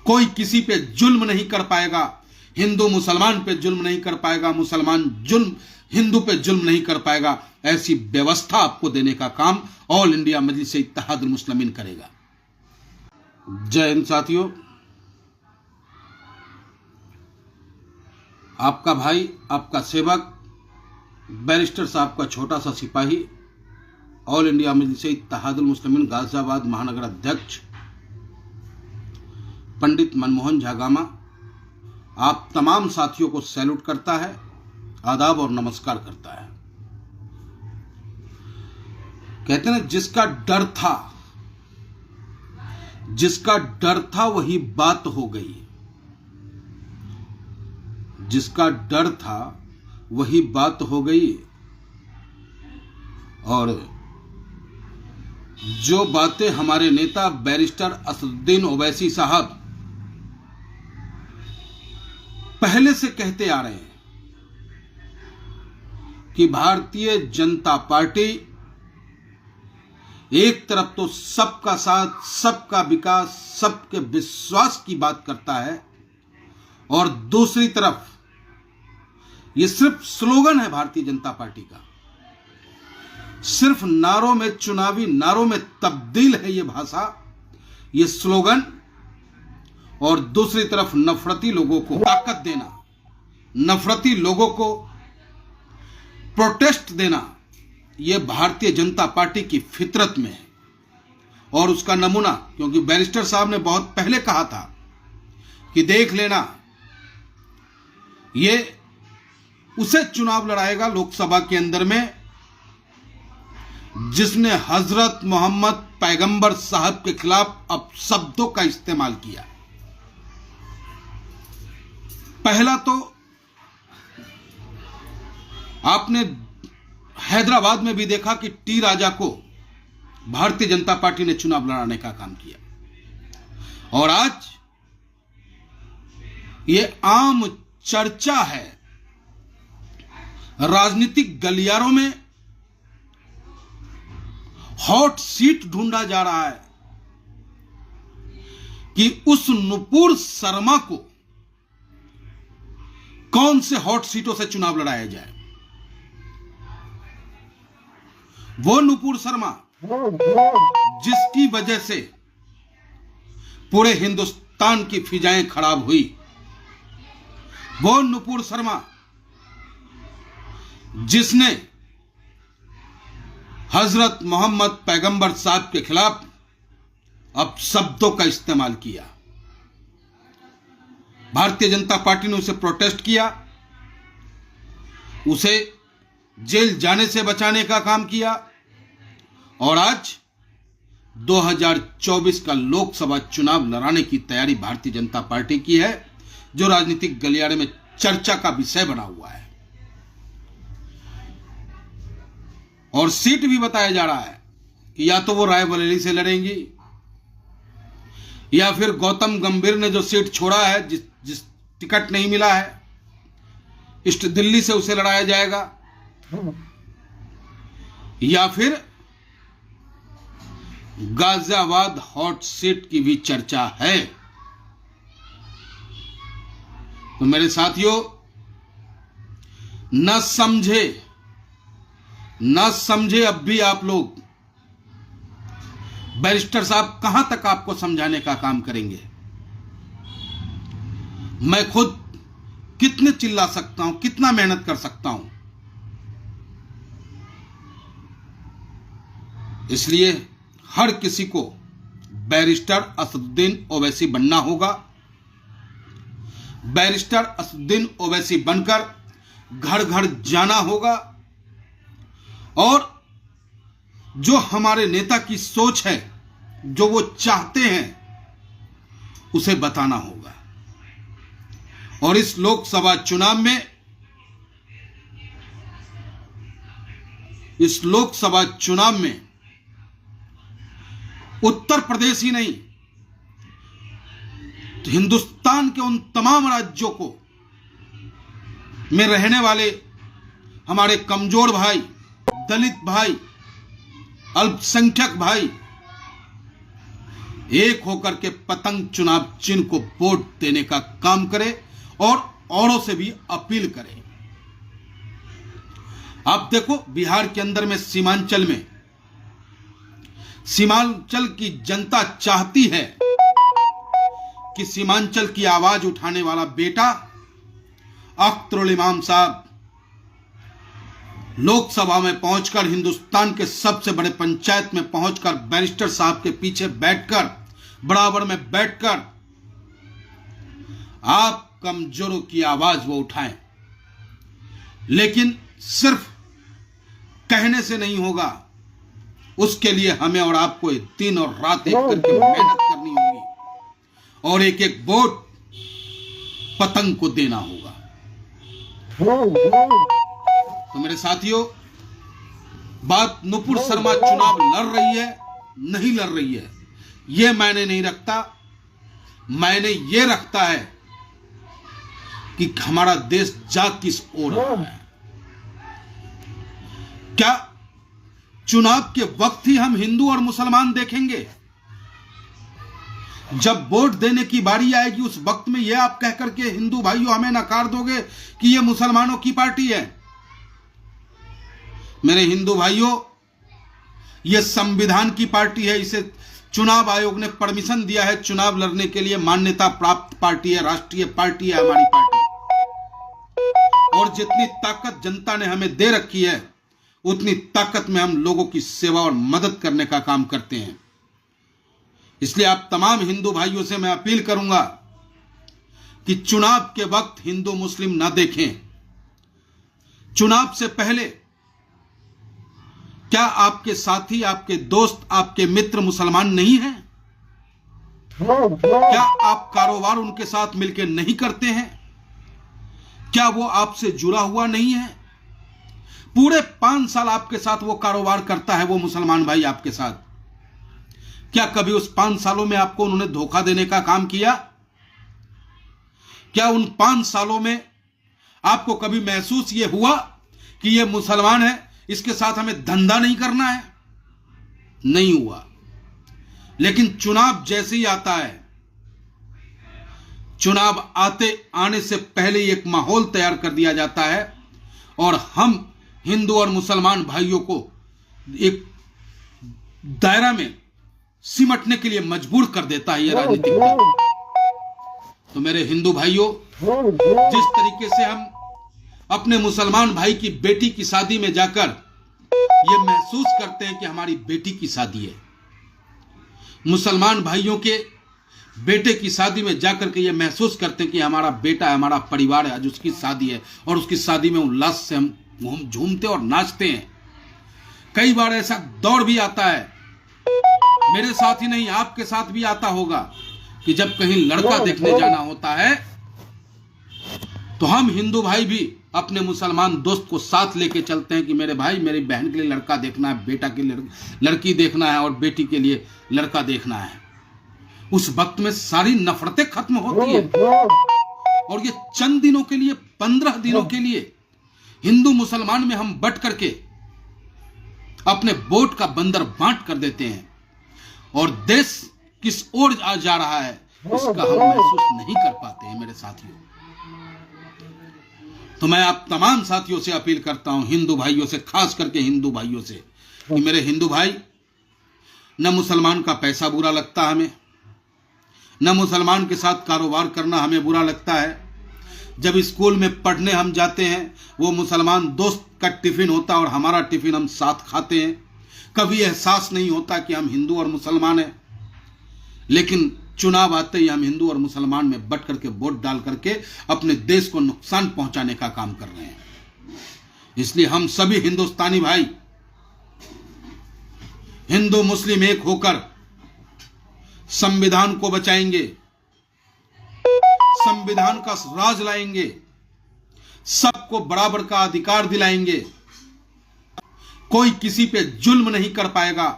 कोई किसी पे जुल्म नहीं कर पाएगा, हिंदू मुसलमान पे जुल्म नहीं कर पाएगा, मुसलमान जुल्म हिंदू पे जुल्म नहीं कर पाएगा। ऐसी व्यवस्था आपको देने का काम ऑल इंडिया मजलिस इत्तेहादुल मुस्लिमीन करेगा। जय हिंद साथियों, आपका भाई, आपका सेवक, बैरिस्टर साहब का छोटा सा सिपाही, ऑल इंडिया मजलिस इत्तेहादुल मुस्लिमीन गाजियाबाद महानगर अध्यक्ष पंडित मनमोहन झा गामा आप तमाम साथियों को सैल्यूट करता है, आदाब और नमस्कार करता है। कहते हैं जिसका डर था वही बात हो गई, जिसका डर था वही बात हो गई। और जो बातें हमारे नेता बैरिस्टर असदुद्दीन ओवैसी साहब पहले से कहते आ रहे हैं कि भारतीय जनता पार्टी एक तरफ तो सबका साथ, सबका विकास, सबके विश्वास की बात करता है और दूसरी तरफ ये सिर्फ स्लोगन है भारतीय जनता पार्टी का, सिर्फ नारों में, चुनावी नारों में तब्दील है ये भाषा, ये स्लोगन। और दूसरी तरफ नफरती लोगों को ताकत देना, नफरती लोगों को प्रोटेस्ट देना, ये भारतीय जनता पार्टी की फितरत में है। और उसका नमूना, क्योंकि बैरिस्टर साहब ने बहुत पहले कहा था कि देख लेना ये उसे चुनाव लड़ाएगा लोकसभा के अंदर में जिसने हजरत मोहम्मद पैगंबर साहब के खिलाफ अपशब्दों का इस्तेमाल किया। पहला तो आपने हैदराबाद में भी देखा कि टी राजा को भारतीय जनता पार्टी ने चुनाव लड़ाने का काम किया। और आज ये आम चर्चा है, राजनीतिक गलियारों में हॉट सीट ढूंढा जा रहा है कि उस नुपुर शर्मा को कौन से हॉट सीटों से चुनाव लड़ाया जाए। वो नुपुर शर्मा जिसकी वजह से पूरे हिंदुस्तान की फिजाएं खराब हुई, वो नुपुर शर्मा जिसने हजरत मोहम्मद पैगंबर साहब के खिलाफ अपशब्दों का इस्तेमाल किया। भारतीय जनता पार्टी ने उसे प्रोटेस्ट किया, उसे जेल जाने से बचाने का काम किया। और आज 2024 का लोकसभा चुनाव लड़ाने की तैयारी भारतीय जनता पार्टी की है, जो राजनीतिक गलियारे में चर्चा का विषय बना हुआ है। और सीट भी बताया जा रहा है कि या तो वो रायबरेली से लड़ेंगी या फिर गौतम गंभीर ने जो सीट छोड़ा है, जिस टिकट नहीं मिला है, ईस्ट दिल्ली से उसे लड़ाया जाएगा, या फिर गाजियाबाद हॉट सीट की भी चर्चा है। तो मेरे साथियों, न समझे अब भी आप लोग, बैरिस्टर साहब कहां तक आपको समझाने का काम करेंगे। मैं खुद कितने चिल्ला सकता हूं, कितना मेहनत कर सकता हूं। इसलिए हर किसी को बैरिस्टर असदुद्दीन ओवैसी बनना होगा। बैरिस्टर असदुद्दीन ओवैसी बनकर घर घर जाना होगा और जो हमारे नेता की सोच है, जो वो चाहते हैं, उसे बताना होगा। और इस लोकसभा चुनाव में उत्तर प्रदेश ही नहीं, तो हिंदुस्तान के उन तमाम राज्यों को में रहने वाले हमारे कमजोर भाई, दलित भाई, अल्पसंख्यक भाई एक होकर के पतंग चुनाव चिन्ह को वोट देने का काम करे और औरों से भी अपील करे। आप देखो बिहार के अंदर में सीमांचल की जनता चाहती है कि सीमांचल की आवाज उठाने वाला बेटा अख्तरुल इमाम साहब लोकसभा में पहुंचकर, हिंदुस्तान के सबसे बड़े पंचायत में पहुंचकर, बैरिस्टर साहब के पीछे बैठकर, बराबर में बैठकर आप कमजोरों की आवाज वो उठाएं। लेकिन सिर्फ कहने से नहीं होगा, उसके लिए हमें और आपको दिन और रात एक करके मेहनत करनी होगी और एक एक वोट पतंग को देना होगा। तो मेरे साथियों, बात नुपुर शर्मा चुनाव लड़ रही है नहीं लड़ रही है ये मायने नहीं रखता। मायने ये रखता है कि हमारा देश जा किस ओर रहा है। क्या चुनाव के वक्त ही हम हिंदू और मुसलमान देखेंगे? जब वोट देने की बारी आएगी उस वक्त में यह आप कहकर के हिंदू भाइयों हमें नकार दोगे कि यह मुसलमानों की पार्टी है? मेरे हिंदू भाइयों, यह संविधान की पार्टी है। इसे चुनाव आयोग ने परमिशन दिया है, चुनाव लड़ने के लिए मान्यता प्राप्त पार्टी है, राष्ट्रीय पार्टी है हमारी पार्टी। और जितनी ताकत जनता ने हमें दे रखी है उतनी ताकत में हम लोगों की सेवा और मदद करने का काम करते हैं। इसलिए आप तमाम हिंदू भाइयों से मैं अपील करूंगा कि चुनाव के वक्त हिंदू मुस्लिम ना देखें। चुनाव से पहले क्या आपके साथी, आपके दोस्त, आपके मित्र मुसलमान नहीं हैं? क्या आप कारोबार उनके साथ मिलकर नहीं करते हैं? क्या वो आपसे जुड़ा हुआ नहीं है? पूरे 5 साल आपके साथ वो कारोबार करता है, वो मुसलमान भाई आपके साथ। क्या कभी उस 5 सालों में आपको उन्होंने धोखा देने का काम किया? क्या उन 5 सालों में आपको कभी महसूस ये हुआ कि ये मुसलमान है, इसके साथ हमें धंधा नहीं करना है? नहीं हुआ। लेकिन चुनाव जैसे ही आता है, चुनाव आने से पहले ही एक माहौल तैयार कर दिया जाता है और हम हिंदू और मुसलमान भाइयों को एक दायरा में सिमटने के लिए मजबूर कर देता है ये राजनीतिक दल। तो मेरे हिंदू भाइयों, जिस तरीके से हम अपने मुसलमान भाई की बेटी की शादी में जाकर ये महसूस करते हैं कि हमारी बेटी की शादी है, मुसलमान भाइयों के बेटे की शादी में जाकर के ये महसूस करते हैं कि हमारा बेटा है, हमारा परिवार है, आज उसकी शादी है और उसकी शादी में उल्लास से हम झूमते और नाचते हैं। कई बार ऐसा दौर भी आता है, मेरे साथ ही नहीं आपके साथ भी आता होगा, कि जब कहीं लड़का देखने जाना होता है तो हम हिंदू भाई भी अपने मुसलमान दोस्त को साथ लेके चलते हैं कि मेरे भाई, मेरी बहन के लिए लड़का देखना है, बेटा के लिए लड़की देखना है और बेटी के लिए लड़का देखना है। उस वक्त में सारी नफरतें खत्म होती है और ये चंद दिनों के लिए, 15 दिनों के लिए हिंदू मुसलमान में हम बट करके अपने वोट का बंदर बांट कर देते हैं और देश किस ओर जा रहा है इसका हम महसूस नहीं कर पाते हैं। मेरे साथियों, तो मैं आप तमाम साथियों से अपील करता हूं, हिंदू भाइयों से, खास करके हिंदू भाइयों से, कि मेरे हिंदू भाई, न मुसलमान का पैसा बुरा लगता हमें, न मुसलमान के साथ कारोबार करना हमें बुरा लगता है। जब स्कूल में पढ़ने हम जाते हैं, वो मुसलमान दोस्त का टिफिन होता है और हमारा टिफिन हम साथ खाते हैं, कभी एहसास नहीं होता कि हम हिंदू और मुसलमान हैं। लेकिन चुनाव आते ही हम हिंदू और मुसलमान में बट करके वोट डाल करके अपने देश को नुकसान पहुंचाने का काम कर रहे हैं। इसलिए हम सभी हिंदुस्तानी भाई हिंदू मुस्लिम एक होकर संविधान को बचाएंगे, संविधान का राज लाएंगे, सबको बराबर का अधिकार दिलाएंगे, कोई किसी पे जुल्म नहीं कर पाएगा,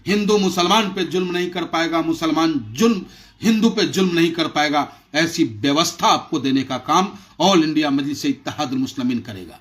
हिंदू मुसलमान पे जुल्म नहीं कर पाएगा, मुसलमान जुल्म हिंदू पे जुल्म नहीं कर पाएगा। ऐसी व्यवस्था आपको देने का काम ऑल इंडिया मजलिस-ए-इत्तेहादुल मुस्लिमीन करेगा।